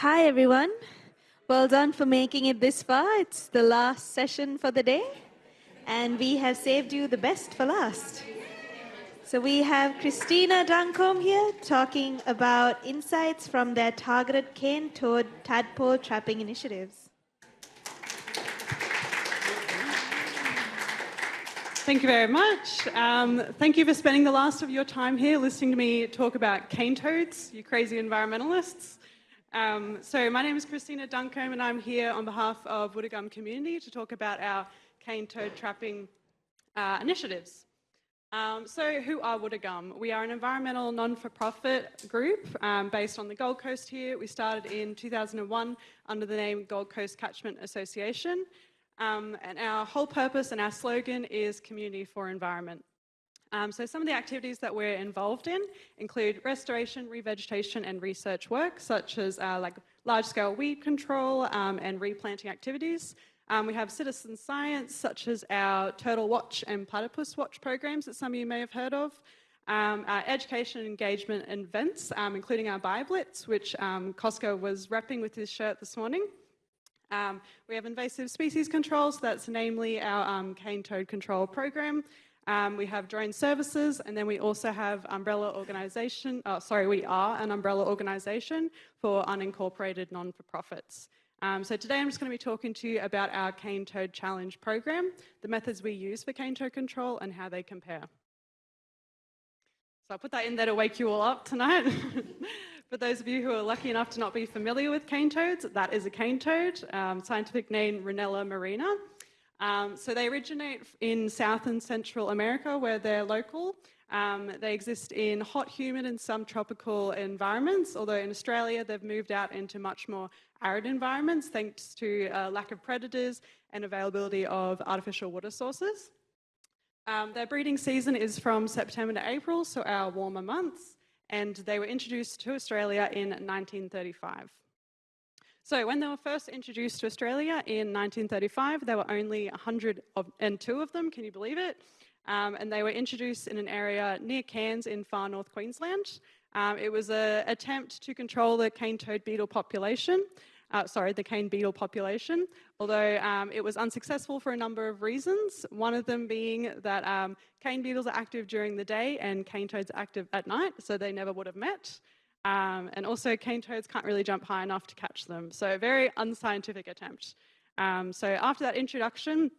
Hi, everyone. Well done for making it this far. It's the last session for the day, and we have saved you the best for last. So we have Kristina Duncombe here talking about insights from their targeted cane-toad tadpole trapping initiatives. Thank you very much. Thank you for spending the last of your time here listening to me talk about cane toads, you crazy environmentalists. So my name is Kristina Duncombe, and I'm here on behalf of Watergum community to talk about our cane toad trapping initiatives. So who are Watergum? We are an environmental non-for-profit group based on the Gold Coast here. We started in 2001 under the name Gold Coast Catchment Association. And our whole purpose and our slogan is community for environment. So some of the activities that we're involved in include restoration, revegetation and research work, such as like large-scale weed control and replanting activities. We have citizen science, such as our Turtle Watch and Platypus Watch programs that some of you may have heard of. Our education and engagement events, including our BioBlitz, which Costco was repping with his shirt this morning. We have invasive species control, so that's namely our cane toad control program. We have drone services, and then we also have umbrella organisation. We are an umbrella organisation for unincorporated non-for-profits. So today I'm just going to be talking to you about our cane toad challenge program, the methods we use for cane toad control, and how they compare. So I'll put that in there to wake you all up tonight. For those of you who are lucky enough to not be familiar with cane toads, that is a cane toad, scientific name Rhinella marina. So they originate in South and Central America, where they're local. They exist in hot, humid and some tropical environments, although in Australia they've moved out into much more arid environments thanks to lack of predators and availability of artificial water sources. Their breeding season is from September to April, so our warmer months. And they were introduced to Australia in 1935. So when they were first introduced to Australia in 1935, there were only 102 of them, can you believe it? And they were introduced in an area near Cairns in far north Queensland. It was an attempt to control the cane toad beetle population. The cane beetle population, although it was unsuccessful for a number of reasons, one of them being that cane beetles are active during the day and cane toads are active at night, so they never would have met. And also cane toads can't really jump high enough to catch them, so a very unscientific attempt. So after that introduction,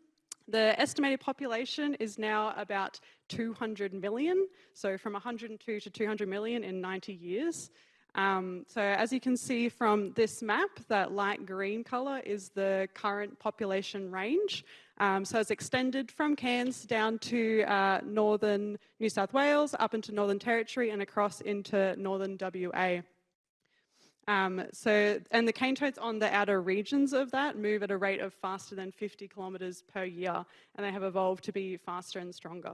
the estimated population is now about 200 million, so from 102 to 200 million in 90 years. So as you can see from this map, that light green colour is the current population range. So it's extended from Cairns down to northern New South Wales, up into Northern Territory and across into northern WA. And the cane toads on the outer regions of that move at a rate of faster than 50 kilometres per year, and they have evolved to be faster and stronger.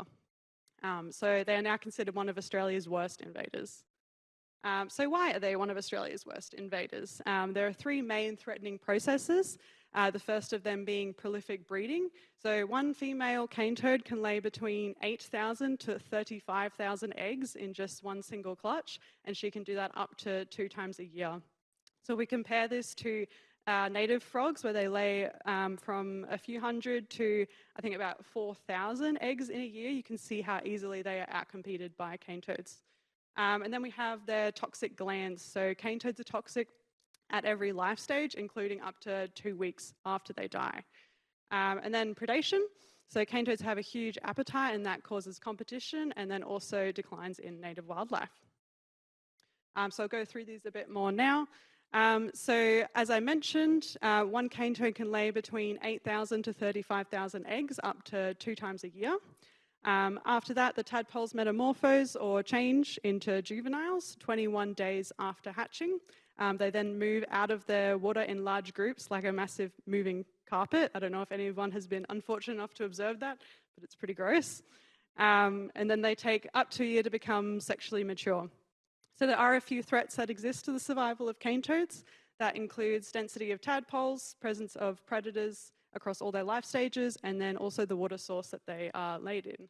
So they are now considered one of Australia's worst invaders. So why are they one of Australia's worst invaders? There are three main threatening processes, the first of them being prolific breeding. So one female cane toad can lay between 8,000 to 35,000 eggs in just one single clutch, and she can do that up to 2 times a year. So we compare this to native frogs, where they lay from a few hundred to, I think, about 4,000 eggs in a year. You can see how easily they are outcompeted by cane toads. And then we have their toxic glands. So cane toads are toxic at every life stage, including up to 2 weeks after they die. And then predation. So cane toads have a huge appetite, and that causes competition and then also declines in native wildlife. So I'll go through these a bit more now. So as I mentioned, one cane toad can lay between 8,000 to 35,000 eggs up to 2 times a year. After that, the tadpoles metamorphose or change into juveniles 21 days after hatching. They then move out of the water in large groups like a massive moving carpet. I don't know if anyone has been unfortunate enough to observe that, but it's pretty gross. And then they take up to a year to become sexually mature. So there are a few threats that exist to the survival of cane toads. That includes density of tadpoles, presence of predators across all their life stages, and then also the water source that they are laid in.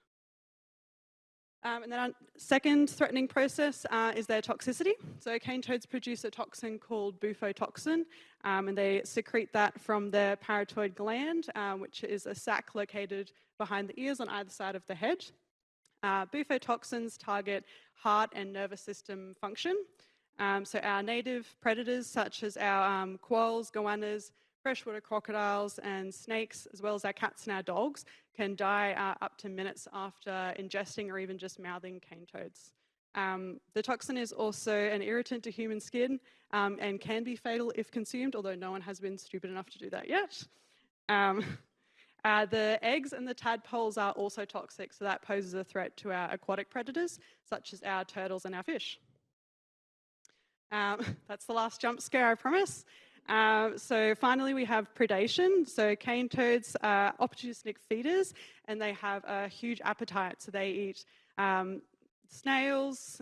And then our second threatening process is their toxicity. So cane toads produce a toxin called bufotoxin, and they secrete that from their parotoid gland, which is a sac located behind the ears on either side of the head. Bufotoxins target heart and nervous system function. So our native predators, such as our koalas, goannas, freshwater crocodiles and snakes, as well as our cats and our dogs, can die up to minutes after ingesting or even just mouthing cane toads. The toxin is also an irritant to human skin and can be fatal if consumed, although no one has been stupid enough to do that yet. The eggs and the tadpoles are also toxic, so that poses a threat to our aquatic predators, such as our turtles and our fish. That's the last jump scare, I promise. So finally, we have predation. So cane toads are opportunistic feeders, and they have a huge appetite. So they eat snails,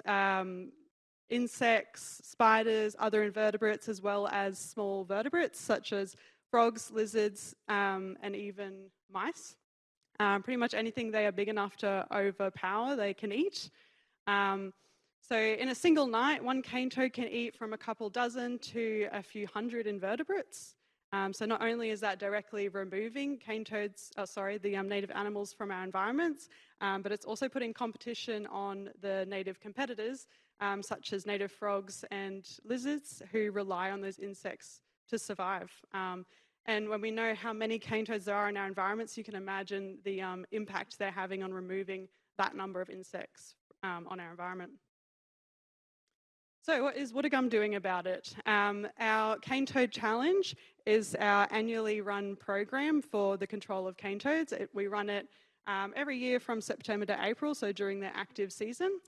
insects, spiders, other invertebrates, as well as small vertebrates such as frogs, lizards, and even mice. Pretty much anything they are big enough to overpower, they can eat. So in a single night, one cane toad can eat from a couple dozen to a few hundred invertebrates. So not only is that directly removing the native animals from our environments, but it's also putting competition on the native competitors, such as native frogs and lizards, who rely on those insects to survive. And when we know how many cane toads there are in our environments, you can imagine the impact they're having on removing that number of insects on our environment. So what is Watergum doing about it? Our Cane Toad Challenge is our annually run program for the control of cane toads. We run it every year from September to April, so during the active season.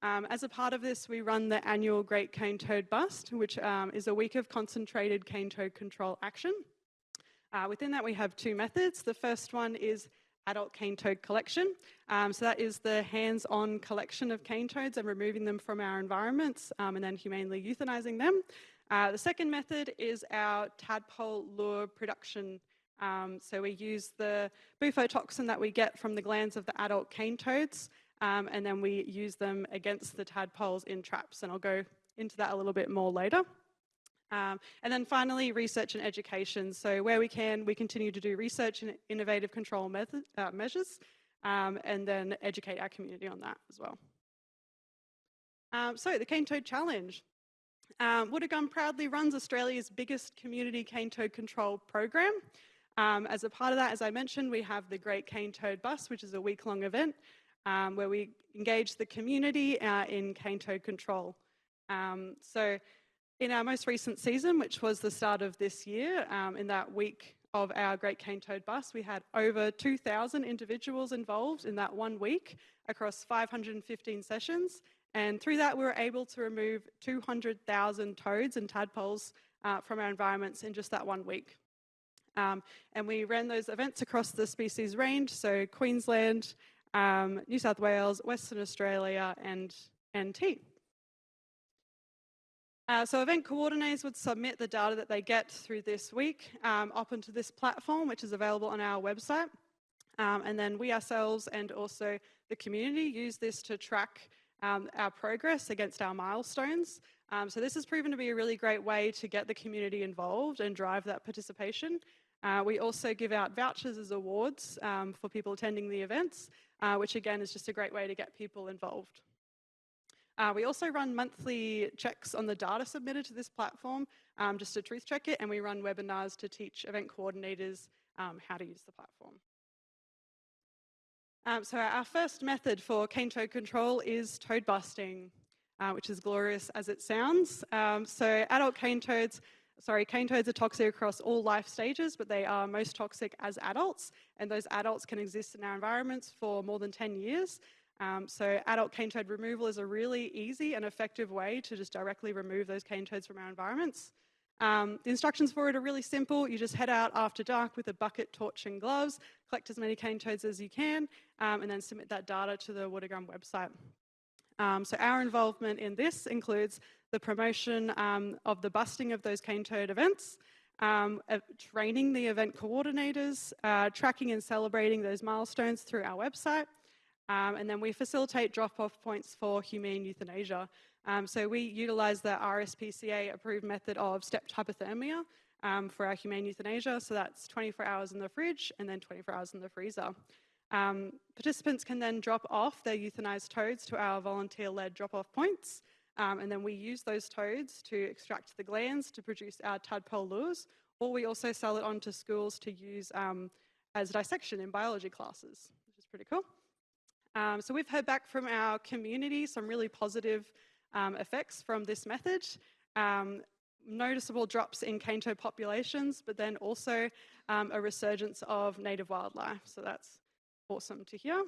As a part of this, we run the annual Great Cane Toad Bust, which is a week of concentrated cane toad control action. Within that, we have two methods. The first one is adult cane toad collection. So that is the hands-on collection of cane toads and removing them from our environments and then humanely euthanizing them. The second method is our tadpole lure production. So we use the bufotoxin that we get from the glands of the adult cane toads, and then we use them against the tadpoles in traps, and I'll go into that a little bit more later. And then finally, research and education. So where we can, we continue to do research and innovative control measures, and then educate our community on that as well. So the Cane Toad Challenge. Watergum proudly runs Australia's biggest community cane toad control program. As a part of that, as I mentioned, we have the Great Cane Toad Bus, which is a week-long event where we engage the community in cane toad control. So in our most recent season, which was the start of this year, in that week of our Great Cane Toad Bus, we had over 2,000 individuals involved in that 1 week across 515 sessions. And through that, we were able to remove 200,000 toads and tadpoles from our environments in just that 1 week. And we ran those events across the species range, so Queensland, New South Wales, Western Australia, and NT. So event coordinators would submit the data that they get through this week up onto this platform, which is available on our website. And then we ourselves and also the community use this to track our progress against our milestones. So this has proven to be a really great way to get the community involved and drive that participation. We also give out vouchers as awards for people attending the events, which again is just a great way to get people involved. We also run monthly checks on the data submitted to this platform just to truth check it, and we run webinars to teach event coordinators how to use the platform. So our first method for cane toad control is toad busting, which is glorious as it sounds. So adult cane toads are toxic across all life stages, but they are most toxic as adults, and those adults can exist in our environments for more than 10 years. So adult cane toad removal is a really easy and effective way to just directly remove those cane toads from our environments. The instructions for it are really simple. You just head out after dark with a bucket, torch and gloves, collect as many cane toads as you can, and then submit that data to the Watergum website. So our involvement in this includes the promotion of the busting of those cane toad events, training the event coordinators, tracking and celebrating those milestones through our website, And then we facilitate drop-off points for humane euthanasia. So we utilise the RSPCA-approved method of stepped hypothermia for our humane euthanasia. So that's 24 hours in the fridge and then 24 hours in the freezer. Participants can then drop off their euthanised toads to our volunteer-led drop-off points. And then we use those toads to extract the glands to produce our tadpole lures, or we also sell it on to schools to use as dissection in biology classes, which is pretty cool. So we've heard back from our community some really positive effects from this method. Noticeable drops in cane toad populations, but then also a resurgence of native wildlife. So that's awesome to hear.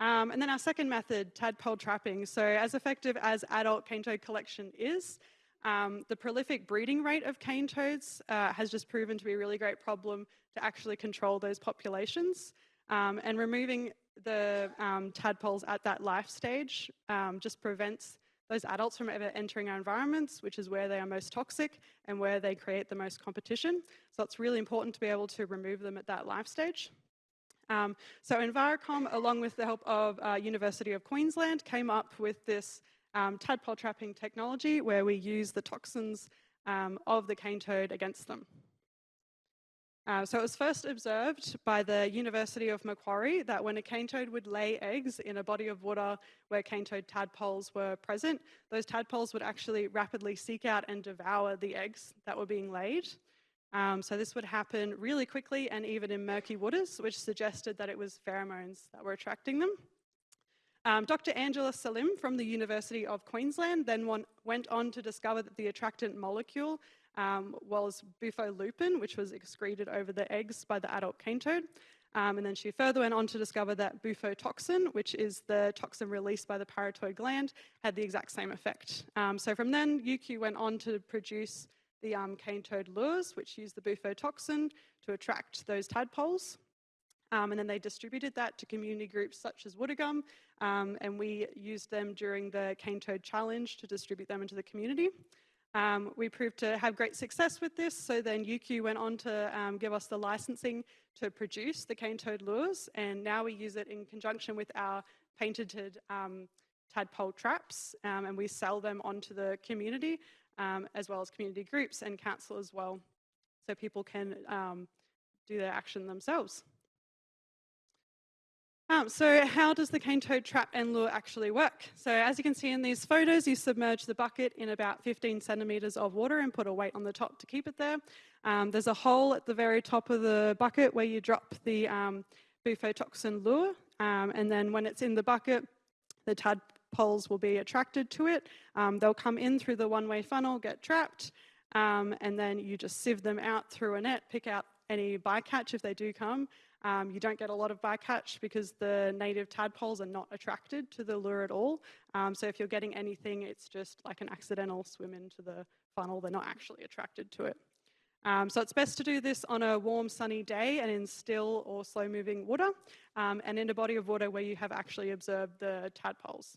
And then our second method, tadpole trapping. So as effective as adult cane toad collection is, the prolific breeding rate of cane toads has just proven to be a really great problem to actually control those populations. And removing the tadpoles at that life stage just prevents those adults from ever entering our environments, which is where they are most toxic and where they create the most competition. So it's really important to be able to remove them at that life stage. So Envirocom, along with the help of University of Queensland, came up with this tadpole trapping technology where we use the toxins of the cane toad against them. So it was first observed by the University of Macquarie that when a cane toad would lay eggs in a body of water where cane toad tadpoles were present, those tadpoles would actually rapidly seek out and devour the eggs that were being laid. So this would happen really quickly and even in murky waters, which suggested that it was pheromones that were attracting them. Dr. Angela Salim from the University of Queensland then went on to discover that the attractant molecule was buffolupin, which was excreted over the eggs by the adult cane toad. And then she further went on to discover that bufotoxin, which is the toxin released by the parotoid gland, had the exact same effect. So from then, UQ went on to produce the cane toad lures, which use the bufotoxin to attract those tadpoles. And then they distributed that to community groups such as Watergum, and we used them during the cane toad challenge to distribute them into the community. We proved to have great success with this, so then UQ went on to give us the licensing to produce the cane toad lures, and now we use it in conjunction with our patented tadpole traps, and we sell them onto the community, as well as community groups and council as well, so people can do their action themselves. So how does the cane toad trap and lure actually work? So as you can see in these photos, you submerge the bucket in about 15 centimetres of water and put a weight on the top to keep it there. There's a hole at the very top of the bucket where you drop the bufotoxin lure, and then when it's in the bucket, the tadpoles will be attracted to it. They'll come in through the one-way funnel, get trapped, and then you just sieve them out through a net, pick out any bycatch if they do come. You don't get a lot of bycatch because the native tadpoles are not attracted to the lure at all. So if you're getting anything, it's just like an accidental swim into the funnel. They're not actually attracted to it. So it's best to do this on a warm, sunny day and in still or slow-moving water, and in a body of water where you have actually observed the tadpoles.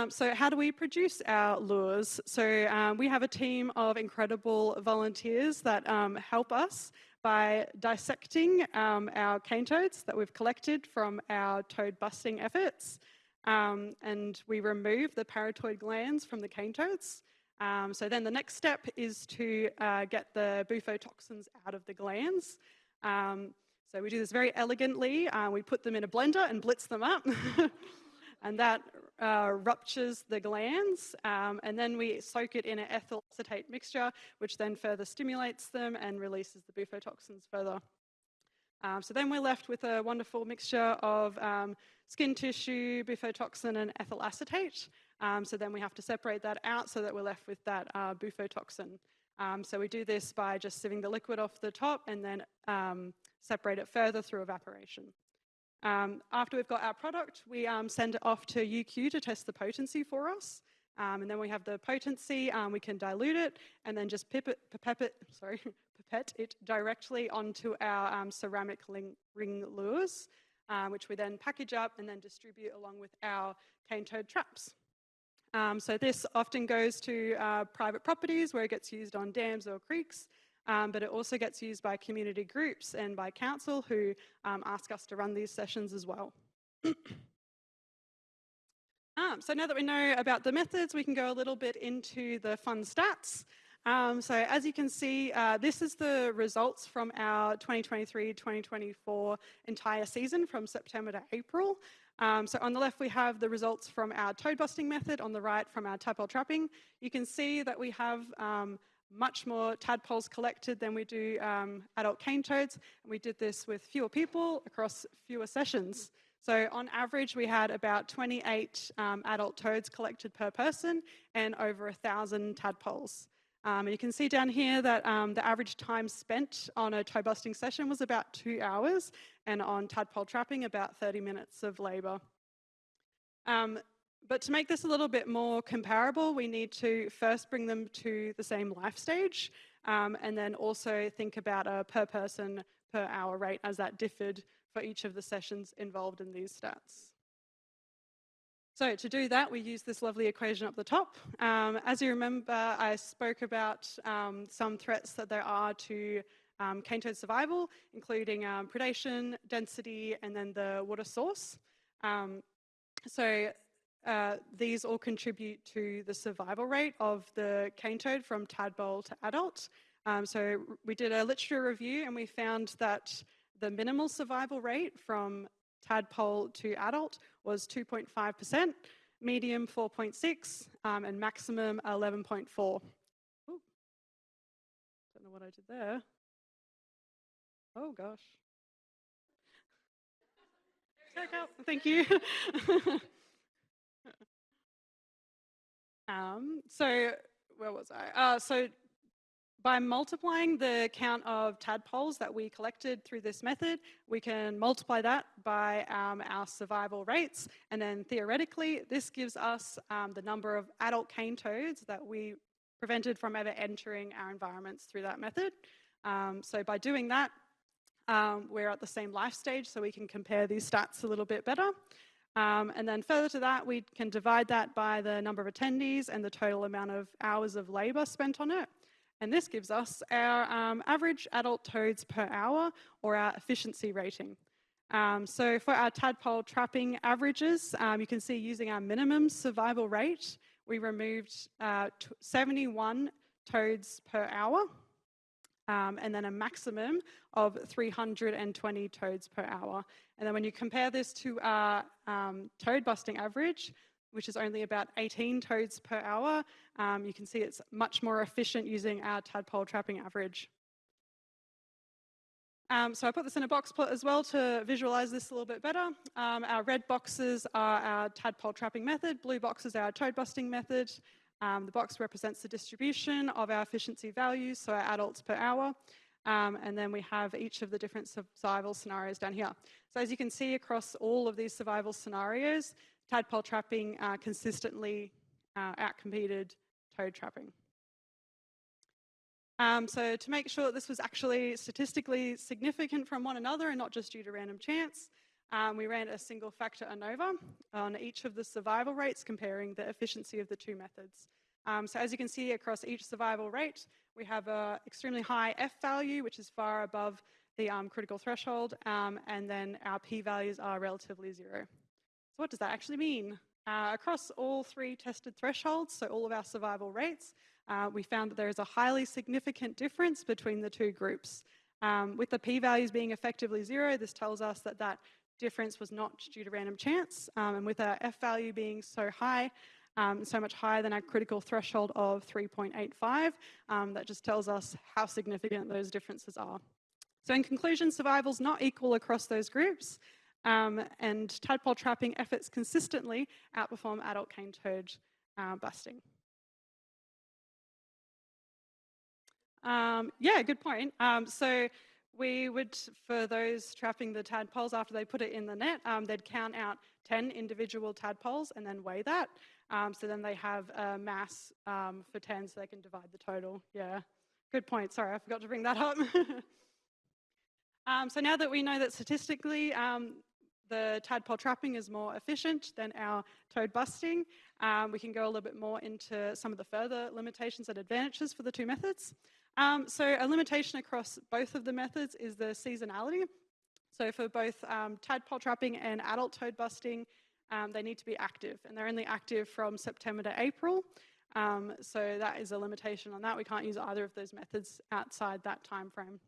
So how do we produce our lures? So we have a team of incredible volunteers that help us by dissecting our cane toads that we've collected from our toad busting efforts, and we remove the parotoid glands from the cane toads. So then the next step is to get the bufotoxins out of the glands. So we do this very elegantly. We put them in a blender and blitz them up. And that ruptures the glands, and then we soak it in an ethyl acetate mixture, which then further stimulates them and releases the bufotoxins further. So then we're left with a wonderful mixture of skin tissue, bufotoxin, and ethyl acetate. So then we have to separate that out so that we're left with that bufotoxin. So we do this by just sieving the liquid off the top and then separate it further through evaporation. After we've got our product, we send it off to UQ to test the potency for us. And then we have the potency, we can dilute it and then just pipette it directly onto our ceramic ring lures, which we then package up and then distribute along with our cane toad traps. So this often goes to private properties where it gets used on dams or creeks. but it also gets used by community groups and by council who ask us to run these sessions as well. So now that we know about the methods, we can go a little bit into the fun stats. So as you can see, this is the results from our 2023-2024 entire season from September to April. So on the left, we have the results from our toad busting method. On the right, from our tadpole trapping. You can see that we have much more tadpoles collected than we do adult cane toads. And we did this with fewer people across fewer sessions. So on average, we had about 28 adult toads collected per person and over 1,000 tadpoles. You can see down here that the average time spent on a toad busting session was about 2 hours, and on tadpole trapping, about 30 minutes of labour. But to make this a little bit more comparable, we need to first bring them to the same life stage, and then also think about a per person per hour rate as that differed for each of the sessions involved in these stats. So to do that, we use this lovely equation up the top. As you remember, I spoke about some threats that there are to cane toad survival, including predation, density, and then the water source. These all contribute to the survival rate of the cane toad from tadpole to adult. So we did a literature review and we found that the minimal survival rate from tadpole to adult was 2.5%, medium 4.6, and maximum 11.4. Don't know what I did there. Oh gosh. Thank you. So where was I? So by multiplying the count of tadpoles that we collected through this method, we can multiply that by our survival rates, and then theoretically this gives us the number of adult cane toads that we prevented from ever entering our environments through that method. So by doing that, we're at the same life stage, so we can compare these stats a little bit better. And then further to that, we can divide that by the number of attendees and the total amount of hours of labour spent on it. And this gives us our average adult toads per hour, or our efficiency rating. So for our tadpole trapping averages, you can see using our minimum survival rate, we removed 71 toads per hour, and then a maximum of 320 toads per hour. And then when you compare this to our toad busting average, which is only about 18 toads per hour, you can see it's much more efficient using our tadpole trapping average. So I put this in a box plot as well to visualize this a little bit better. Our red boxes are our tadpole trapping method, blue boxes are our toad busting method. The box represents the distribution of our efficiency values, so our adults per hour. And then we have each of the different survival scenarios down here. So as you can see across all of these survival scenarios, tadpole trapping consistently outcompeted toad trapping. So to make sure that this was actually statistically significant from one another and not just due to random chance, we ran a single factor ANOVA on each of the survival rates, comparing the efficiency of the two methods. So as you can see across each survival rate, we have an extremely high F value, which is far above the critical threshold, and then our p-values are relatively zero. So what does that actually mean? Across all three tested thresholds, so all of our survival rates, we found that there is a highly significant difference between the two groups. With the p-values being effectively zero, this tells us that that difference was not due to random chance, and with our F value being so high, so much higher than our critical threshold of 3.85, that just tells us how significant those differences are. So in conclusion, survival is not equal across those groups, and tadpole trapping efforts consistently outperform adult cane toad busting. Yeah, good point. So we would, for those trapping the tadpoles after they put it in the net, they'd count out 10 individual tadpoles and then weigh that. So then they have a mass for 10 so they can divide the total. Yeah, good point. Sorry, I forgot to bring that up. So now that we know that statistically the tadpole trapping is more efficient than our toad busting, we can go a little bit more into some of the further limitations and advantages for the two methods. So a limitation across both of the methods is the seasonality. So for both tadpole trapping and adult toad busting, they need to be active, and they're only active from September to April. So that is a limitation on that. We can't use either of those methods outside that time frame.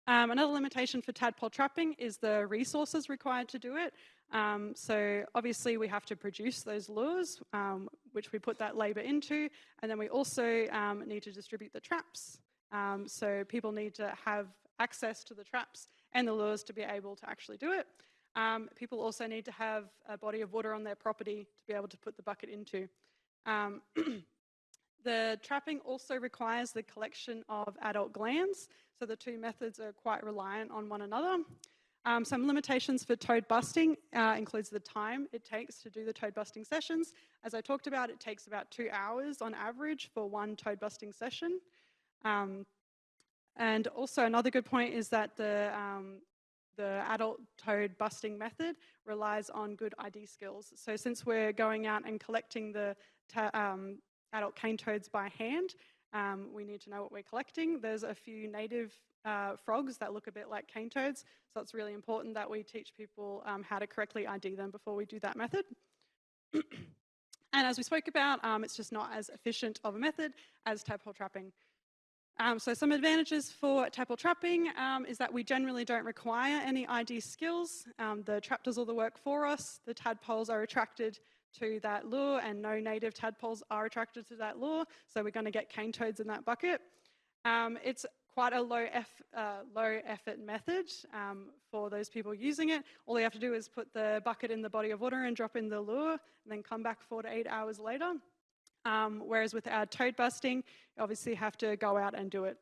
Another limitation for tadpole trapping is the resources required to do it. So obviously we have to produce those lures, which we put that labour into, and then we also need to distribute the traps. So people need to have access to the traps and the lures to be able to actually do it. People also need to have a body of water on their property to be able to put the bucket into. The trapping also requires the collection of adult glands, so the two methods are quite reliant on one another. Some limitations for toad busting includes the time it takes to do the toad busting sessions. As I talked about, it takes about 2 hours on average for one toad busting session. And also another good point is that the adult toad busting method relies on good ID skills. So since we're going out and collecting the adult cane toads by hand, we need to know what we're collecting. There's a few native frogs that look a bit like cane toads, so it's really important that we teach people how to correctly ID them before we do that method. And as we spoke about, it's just not as efficient of a method as tadpole trapping. So some advantages for tadpole trapping is that we generally don't require any ID skills. The trap does all the work for us. The tadpoles are attracted to that lure, and no native tadpoles are attracted to that lure, so we're going to get cane toads in that bucket. It's quite a low effort method for those people using it. All you have to do is put the bucket in the body of water and drop in the lure, and then come back 4 to 8 hours later. Whereas with our toad busting, you obviously have to go out and do it.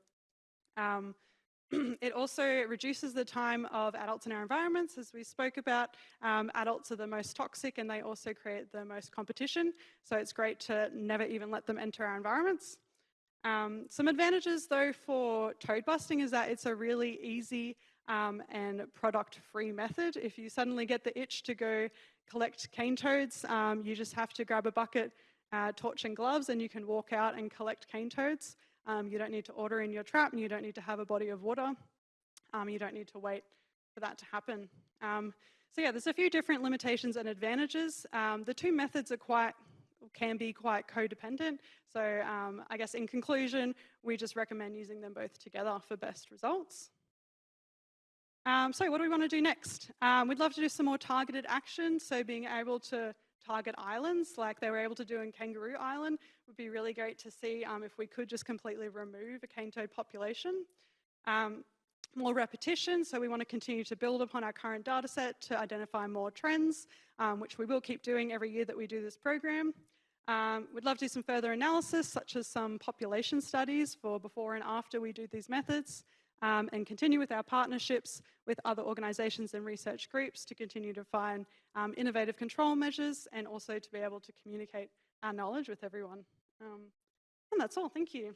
It also reduces the time of adults in our environments. As we spoke about, adults are the most toxic and they also create the most competition. So it's great to never even let them enter our environments. Some advantages though for toad busting is that it's a really easy and product-free method. If you suddenly get the itch to go collect cane toads, you just have to grab a bucket, torch and gloves, and you can walk out and collect cane toads. You don't need to order in your trap, and you don't need to have a body of water. You don't need to wait for that to happen. So yeah, there's a few different limitations and advantages. The two methods can be quite codependent. So I guess in conclusion, we just recommend using them both together for best results. So what do we want to do next? We'd love to do some more targeted action. So being able to target islands like they were able to do in Kangaroo Island would be really great to see if we could just completely remove a cane toad population. More repetition, so we want to continue to build upon our current data set to identify more trends, which we will keep doing every year that we do this program. We'd love to do some further analysis, such as some population studies for before and after we do these methods, and continue with our partnerships with other organisations and research groups to continue to find innovative control measures and also to be able to communicate our knowledge with everyone. And that's all, thank you.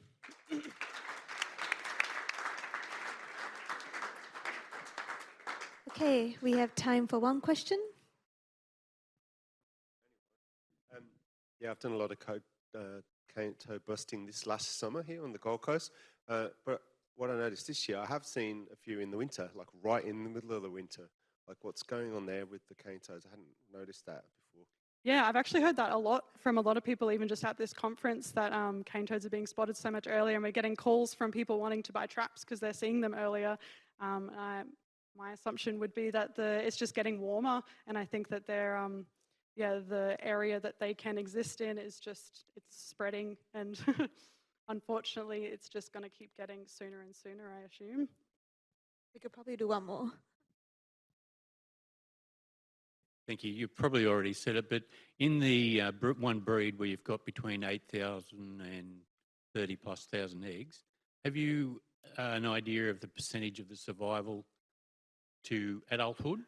Okay, we have time for one question. Yeah, I've done a lot of cane toad busting this last summer here on the Gold Coast. But what I noticed this year, I have seen a few in the winter, like right in the middle of the winter. Like what's going on there with the cane toads? I hadn't noticed that before. Yeah, I've actually heard that a lot from a lot of people, even just at this conference, that cane toads are being spotted so much earlier, and we're getting calls from people wanting to buy traps because they're seeing them earlier. My assumption would be that it's just getting warmer, and I think that they're, the area that they can exist in is it's spreading, and unfortunately, it's just going to keep getting sooner and sooner, I assume. We could probably do one more. Thank you. You've probably already said it, but in the one breed where you've got between 8,000 and 30,000+ eggs, have you an idea of the percentage of the survival to adulthood?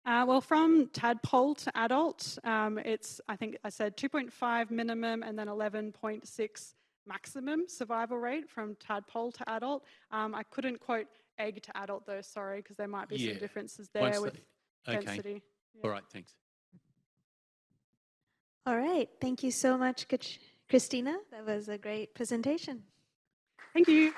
Well, from tadpole to adult, it's, I think I said 2.5 minimum and then 11.6 maximum survival rate from tadpole to adult. I couldn't quote egg to adult though, sorry, because there might be some differences there with density. Okay. Yeah. All right, thanks. All right, thank you so much, Kristina. That was a great presentation. Thank you.